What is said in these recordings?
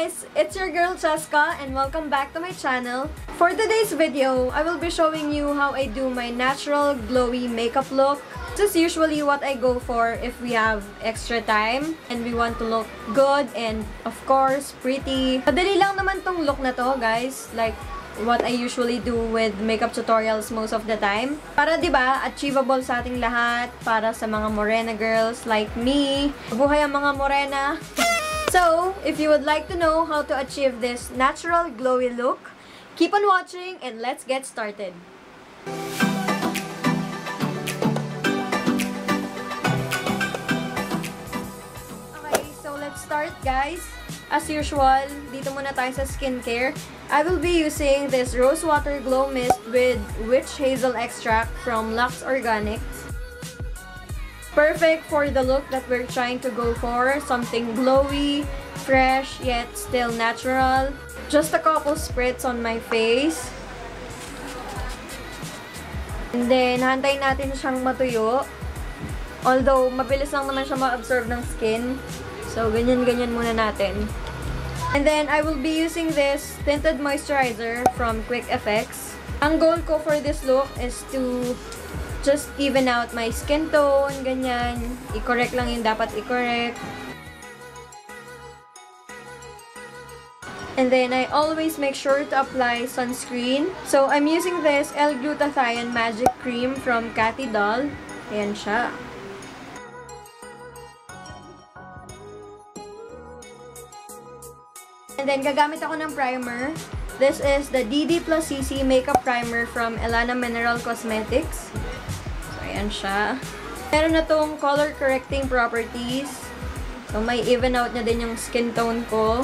guys! It's your girl Cheska and welcome back to my channel. For today's video, I will be showing you how I do my natural glowy makeup look. This is usually what I go for if we have extra time and we want to look good and of course pretty. Madali lang naman tong look na to, guys. Like what I usually do with makeup tutorials most of the time. Para 'di ba, achievable sa ating lahat, para sa mga morena girls like me. Buhay ang mga morena. So, if you would like to know how to achieve this natural glowy look, keep on watching and let's get started. Okay, so let's start, guys. As usual, dito muna tayo sa skincare. I will be using this RoseWater Glow Mist with Witch Hazel Extract from Luxe Organix. Perfect for the look that we're trying to go for. Something glowy, fresh, yet still natural. Just a couple spritz on my face. And then, hantayin natin siyang matuyo. Although, mabilis lang naman siya ma-absorb ng skin. So, ganyan-ganyan muna natin. And then, I will be using this Tinted Moisturizer from Quick Effects. Ang goal ko for this look is to just even out my skin tone, ganyan. I-correct lang yung dapat i-correct. And then, I always make sure to apply sunscreen. So, I'm using this L-Glutathione Magic Cream from Cathy doll. Ayan siya. And then, gagamit ako ng primer. This is the DD+CC Makeup Primer from Ellana Mineral Cosmetics. So, ayan siya. Meron na tong color correcting properties. So, may even out na din yung skin tone ko.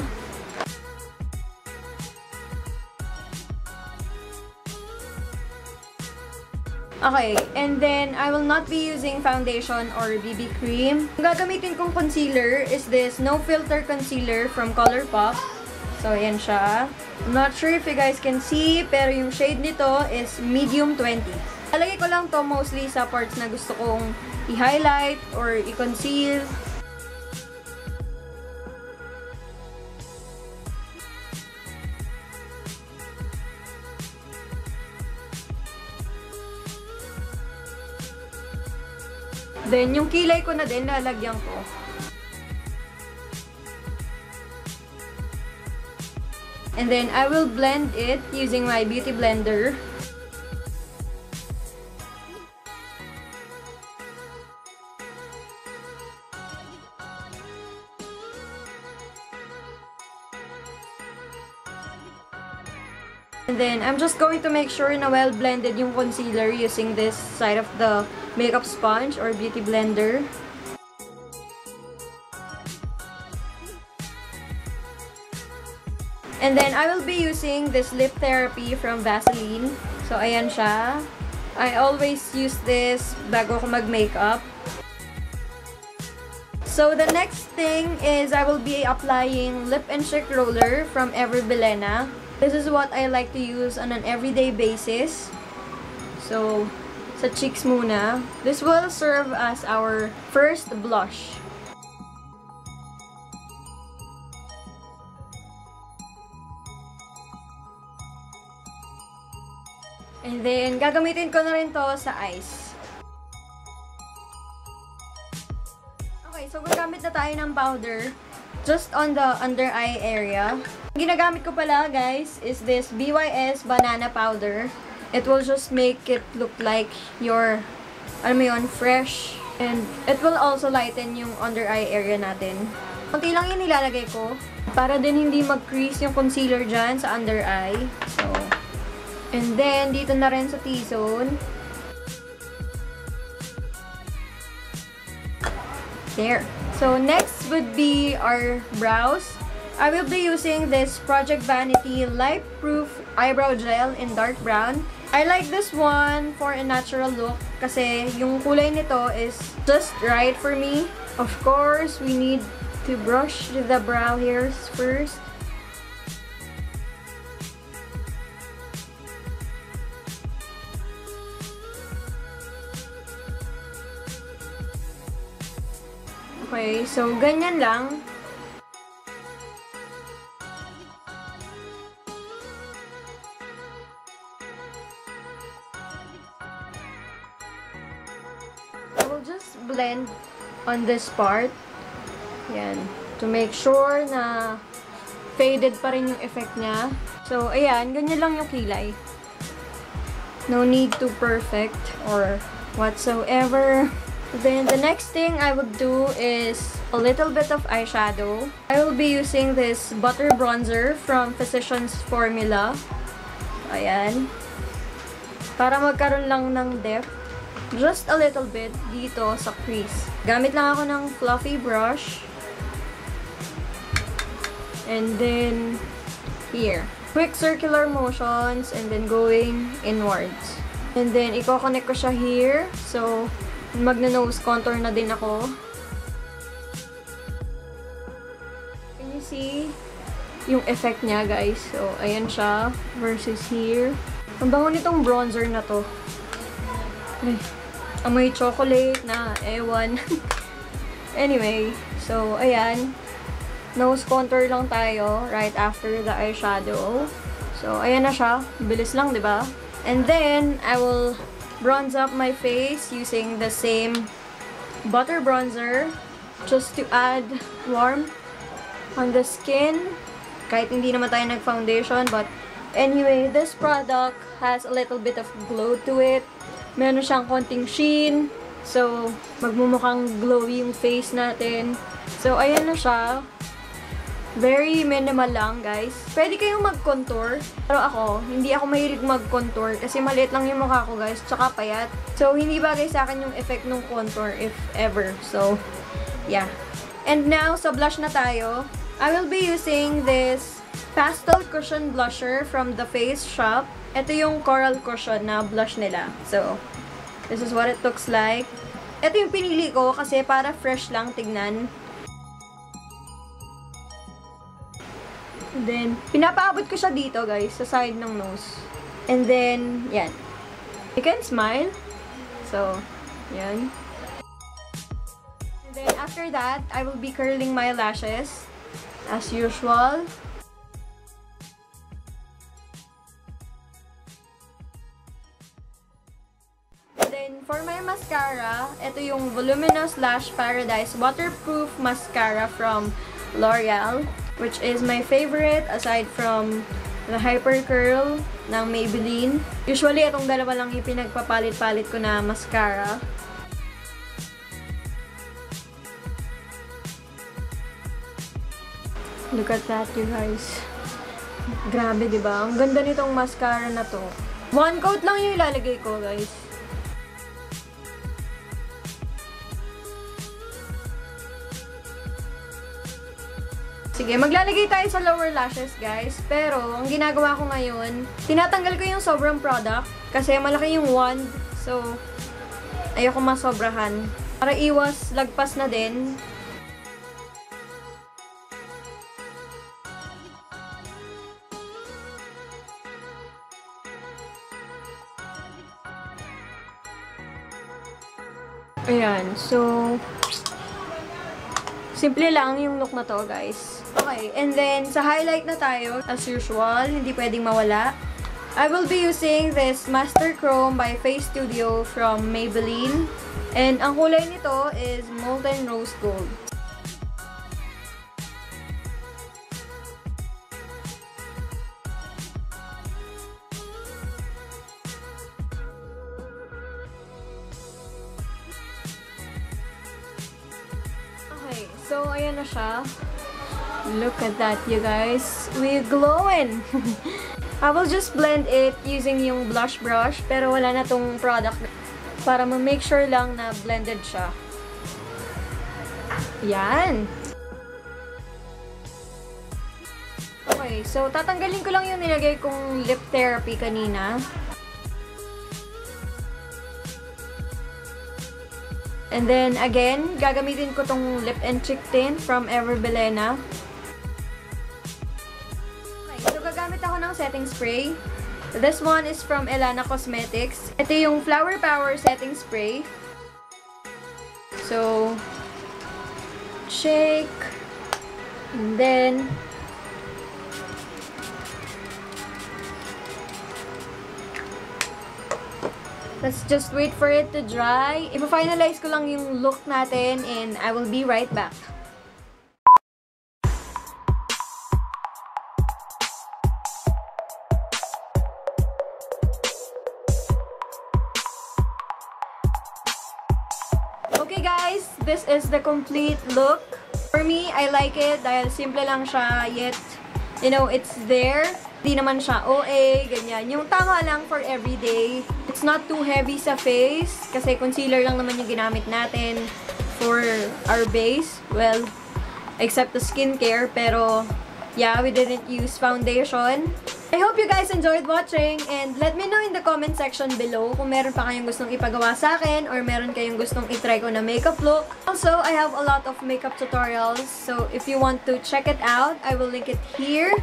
Okay, and then I will not be using foundation or BB cream. Ang gagamitin kong concealer is this No Filter Concealer from Colourpop. So, ayan siya. I'm not sure if you guys can see, pero yung shade nito is medium 20. Lalagay ko lang to mostly sa parts na gusto kong i-highlight or i-conceal. Then, yung kilay ko na din, lalagyan ko. And then, I will blend it using my beauty blender. And then, I'm just going to make sure na well blended yung concealer using this side of the makeup sponge or beauty blender. And then, I will be using this lip therapy from Vaseline. So, ayan siya. I always use this bago ko mag-makeup. So, the next thing is I will be applying Lip and Cheek Roller from Bilena. This is what I like to use on an everyday basis. So, sa cheeks muna. This will serve as our first blush. And then, gagamitin ko na rin to sa eyes. Okay, so gagamit na tayo ng powder just on the under eye area. Ang ginagamit ko pala, guys, is this BYS Banana Powder. It will just make it look like your, alam mo yun, fresh. And it will also lighten yung under eye area natin. Kunti lang yung nilalagay ko para din hindi mag-crease yung concealer dyan sa under eye. So, and then, dito na rin sa T-zone. There. So, next would be our brows. I will be using this Project Vanity Light Proof Eyebrow Gel in dark brown. I like this one for a natural look kasi yung kulay nito is just right for me. Of course, we need to brush the brow hairs first. Okay, so ganyan lang. just blend on this part. Yan. To make sure na faded pa rin yung effect niya. So, ayan. Ganyan lang yung kilay. No need to perfect or whatsoever. Then, the next thing I would do is a little bit of eyeshadow. I will be using this butter bronzer from Physicians Formula. Ayan. Para magkaroon lang ng depth. Just a little bit dito sa crease. Gamit lang ako ng fluffy brush. And then, here. Quick circular motions and then going inwards. And then, i-connect ko siya here. So, magna-nose contour na din ako. Can you see yung effect niya, guys? So, ayan siya versus here. Ang bango nitong bronzer na to. Ay, amoy chocolate na ewan. Anyway, so, ayan. Nose contour lang tayo right after the eyeshadow. So, ayan na siya. Bilis lang, di ba? And then, I will bronze up my face using the same butter bronzer just to add warmth on the skin. Kahit hindi naman tayo nag-foundation, but anyway, this product has a little bit of glow to it. Meron siyang konting sheen. So, magmumukhang glowy yung face natin. So, ayan na siya. Very minimal lang, guys. Pwede kayong mag-contour. Pero ako, hindi ako mahilig mag-contour kasi maliit lang yung mukha ko, guys. Tsaka payat. So, hindi bagay sa akin yung effect ng contour, if ever. So, yeah. And now, sa blush na tayo. I will be using this Pastel Cushion Blusher from the Face Shop. Ito yung Coral Cushion na blush nila. So, this is what it looks like. Ito yung pinili ko kasi para fresh lang tignan. And then, pinapaabot ko siya dito, guys, sa side ng nose. And then, yan. You can smile. So, yan. And then, after that, I will be curling my lashes. As usual. And then, for my mascara, ito yung Voluminous Lash Paradise Waterproof Mascara from L'Oreal, which is my favorite aside from the Hyper Curl ng Maybelline. Usually, itong dalawa lang yung pinagpapalit-palit ko na mascara. Look at that, you guys. Grabe, diba? Ang ganda nitong mascara na to. One coat lang yung ilalagay ko, guys. Sige, maglalagay tayo sa lower lashes, guys. Pero, ang ginagawa ko ngayon, tinatanggal ko yung sobrang product kasi malaki yung wand. So, ayoko masobrahan. Para iwas lagpas na din. Ayan, so, simple lang yung look na to, guys. Okay, and then, sa highlight na tayo, as usual, hindi pwedeng mawala. I will be using this Master Chrome by FaceStudio from Maybelline. And ang kulay nito is Molten Rose Gold. Okay, so ayan na siya. Look at that, you guys. We're glowing! I will just blend it using yung blush brush, pero wala na tong product para ma-make sure lang na blended siya. Yan! Okay, so tatanggalin ko lang yung nilagay kong lip therapy kanina. And then, again, gagamitin ko tong lip and cheek tint from Bilena. So, gagamit ako ng setting spray. This one is from Ellana Cosmetics. Ito yung Flower Power Setting Spray. So, shake. And then, Let's just wait for it to dry. Ipa-finalize ko lang yung look natin and I will be right back. Okay guys, this is the complete look. For me, I like it dahil simple lang siya, yet, you know, it's there. Di naman siya OA, ganyan. Yung tama lang for everyday. It's not too heavy sa face kasi concealer lang naman yung ginamit natin for our base. Well, except the skincare, pero yeah, we didn't use foundation. I hope you guys enjoyed watching and let me know in the comment section below kung meron pa kayong gustong ipagawa sa akin or meron kayong gustong itry ko na makeup look. Also, I have a lot of makeup tutorials, so if you want to check it out, I will link it here.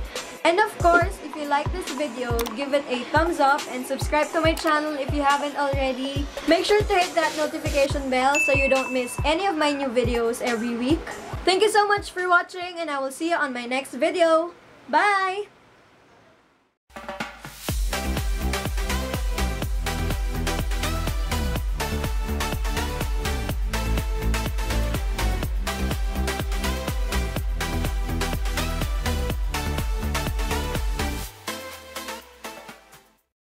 And of course, if you like this video, give it a thumbs up and subscribe to my channel if you haven't already. Make sure to hit that notification bell so you don't miss any of my new videos every week. Thank you so much for watching and I will see you on my next video. Bye!